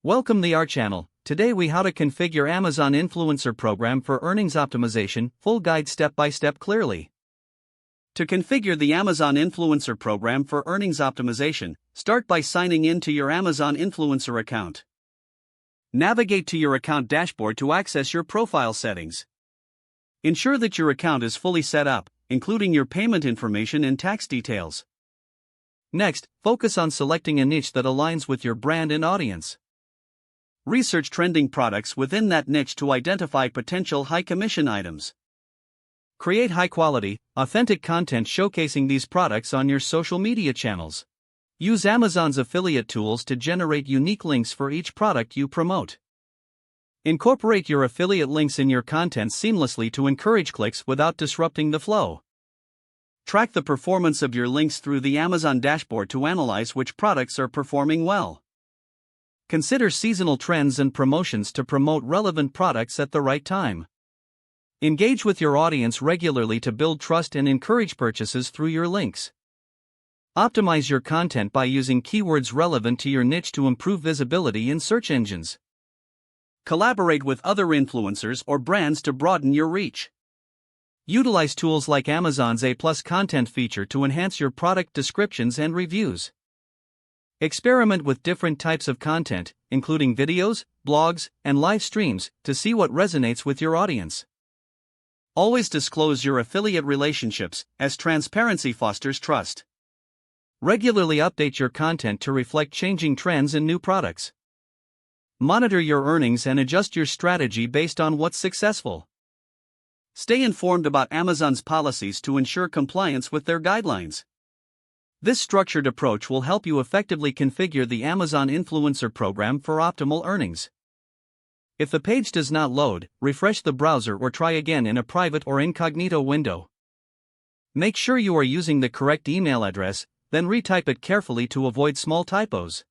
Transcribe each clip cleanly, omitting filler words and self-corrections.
Welcome to our channel. Today we how to configure Amazon Influencer Program for earnings optimization, full guide step by step clearly. To configure the Amazon Influencer Program for earnings optimization, start by signing in to your Amazon Influencer account. Navigate to your account dashboard to access your profile settings. Ensure that your account is fully set up, including your payment information and tax details. Next, focus on selecting a niche that aligns with your brand and audience. Research trending products within that niche to identify potential high-commission items. Create high-quality, authentic content showcasing these products on your social media channels. Use Amazon's affiliate tools to generate unique links for each product you promote. Incorporate your affiliate links in your content seamlessly to encourage clicks without disrupting the flow. Track the performance of your links through the Amazon dashboard to analyze which products are performing well. Consider seasonal trends and promotions to promote relevant products at the right time. Engage with your audience regularly to build trust and encourage purchases through your links. Optimize your content by using keywords relevant to your niche to improve visibility in search engines. Collaborate with other influencers or brands to broaden your reach. Utilize tools like Amazon's A+ content feature to enhance your product descriptions and reviews. Experiment with different types of content, including videos, blogs, and live streams, to see what resonates with your audience. Always disclose your affiliate relationships, as transparency fosters trust. Regularly update your content to reflect changing trends and new products. Monitor your earnings and adjust your strategy based on what's successful. Stay informed about Amazon's policies to ensure compliance with their guidelines. This structured approach will help you effectively configure the Amazon Influencer Program for optimal earnings. If the page does not load, refresh the browser or try again in a private or incognito window. Make sure you are using the correct email address, then retype it carefully to avoid small typos.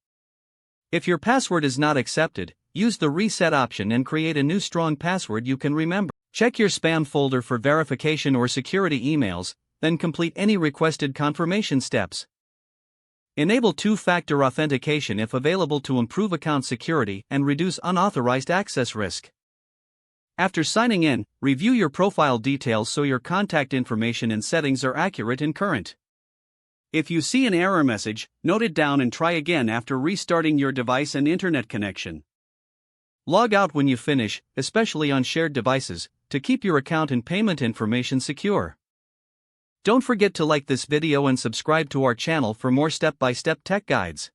If your password is not accepted, use the reset option and create a new strong password you can remember. Check your spam folder for verification or security emails, then complete any requested confirmation steps. Enable two-factor authentication if available to improve account security and reduce unauthorized access risk. After signing in, review your profile details so your contact information and settings are accurate and current. If you see an error message, note it down and try again after restarting your device and internet connection. Log out when you finish, especially on shared devices, to keep your account and payment information secure. Don't forget to like this video and subscribe to our channel for more step-by-step tech guides.